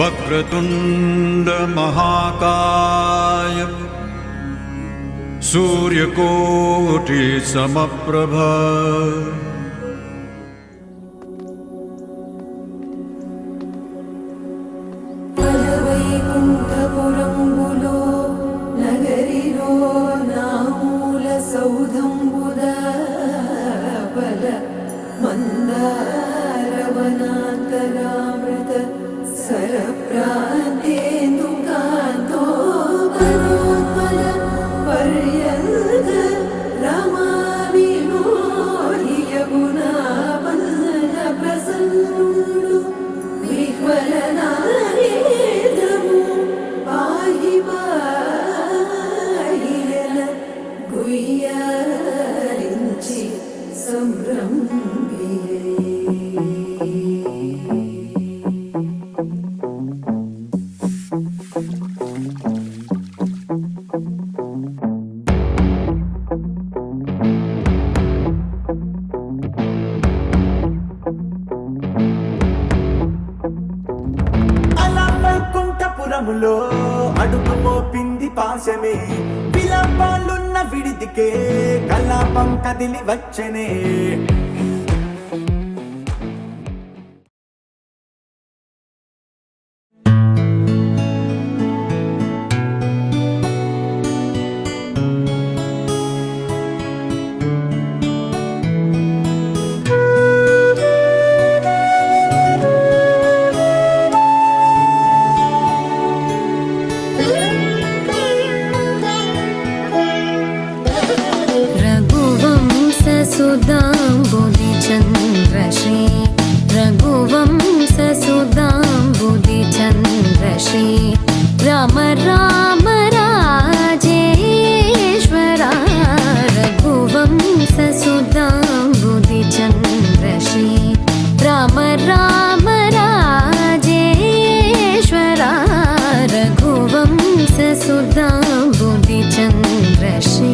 वक्रतुंड महाकाय सूर्यकोटि समप्रभ వైకుంఠపురంబులో నగరిలో నామూల సౌధంబుద బల మందారవనాంతరామృత సరప్రాంతేందుకాంతో బలోత్పల పర్యంత రమావినోదియగుణా పల్ల ప్రసన్నుడు విహ్వలనాయేదము పాహి పాహియన గుయ్యారించి సంభ్రమియే. వైకుంఠపురములో అడుగు మోపింది పాశమే విలాపాలున్న విడిదికే కలాపం కదిలి వచ్చనే. रघुवंशसुधाम्बुधिचन्द्रश्री रघुवंशसुधाम्बुधिचन्द्रश्री राम राम राजेश्वरा रघुवंशसुधाम्बुधिचन्द्रश्री राम राम राजेश्वरा रघुवंशसुधाम्बुधिचन्द्रश्री.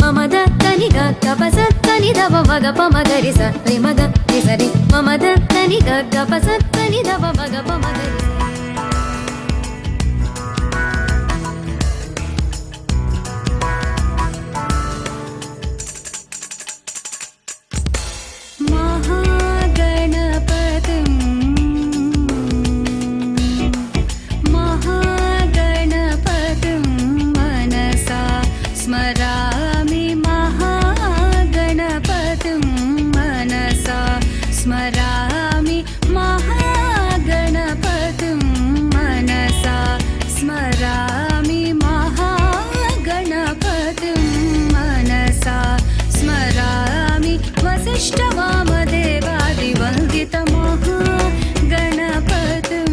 మమద తనిగ గపస తని దవ మగ పమగరి స రి మగ రి సరి మమద తనిగ గపస తని దవ మగ పమగరి. स्मरामि महागणपतिं मनसा स्मरामि महागणपतिं मनसा स्मरामि महागणपतिं मनसा स्मरामि वसिष्ठवामदेवादिवन्दितमहागणपतिं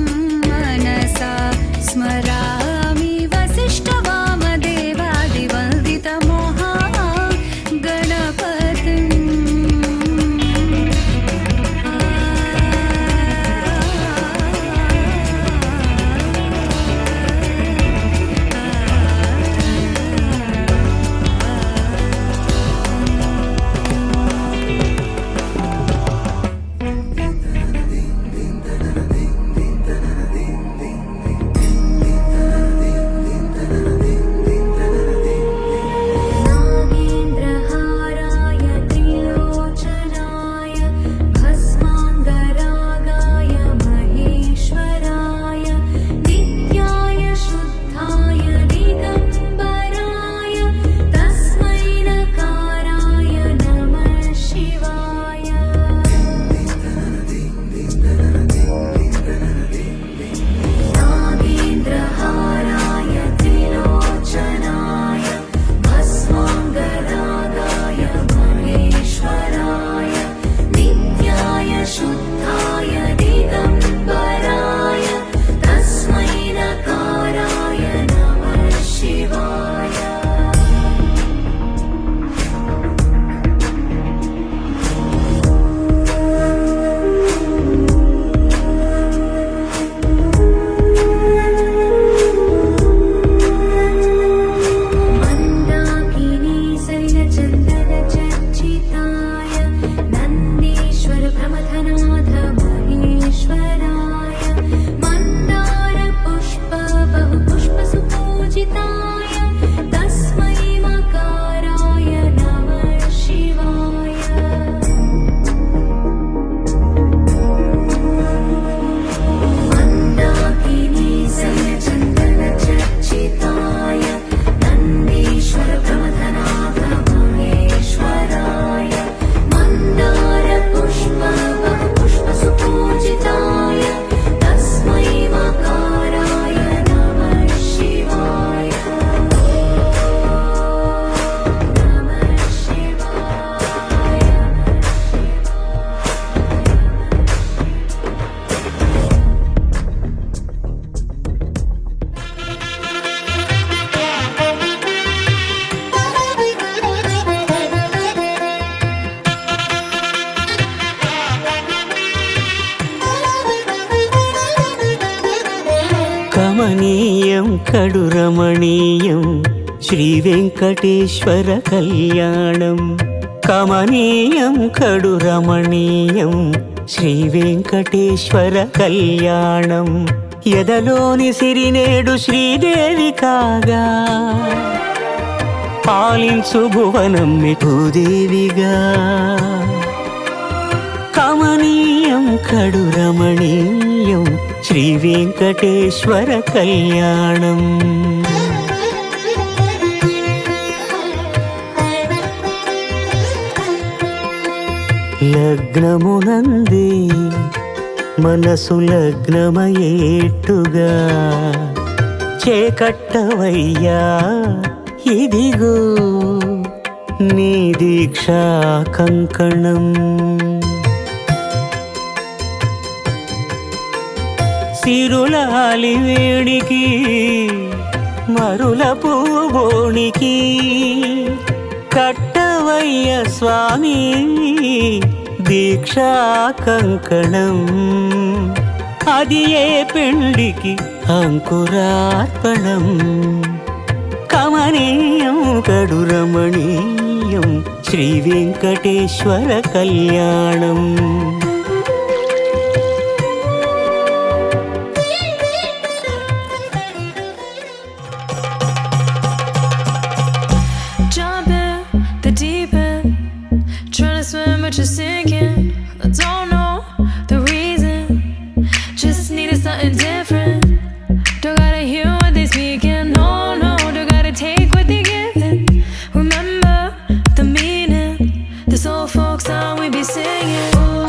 मनसा स्मरामि కమనీయం కడు రమణీయం శ్రీ వెంకటేశ్వర కళ్యాణం కమనీయం కడు రమణీయం శ్రీ వెంకటేశ్వర కళ్యాణం ఎదలోని సిరినేడు శ్రీదేవి కాగా పాలించు భువనం భూదేవిగా కమనీయం కడు రమణీయం శ్రీ వెంకటేశ్వర కళ్యాణం లగ్నమునందే మనసు లగ్నమయేట్టుగా చేకట్టవయ్యా ఇదిగో నీ దీక్షా కంకణం సిరులాలి వేడికి మరుల పూబోనికి కట్టవయ్య స్వామి దీక్షా కంకణం అది ఏ పెండికి అంకురార్పణం కమనీయం కడు రమణీయం శ్రీ వెంకటేశ్వర కళ్యాణం But you're sinking. I don't know the reason. Just needed something different. Don't gotta hear what they speaking. No, no, don't gotta take what they giving. Remember the meaning. This old folk song we be singing.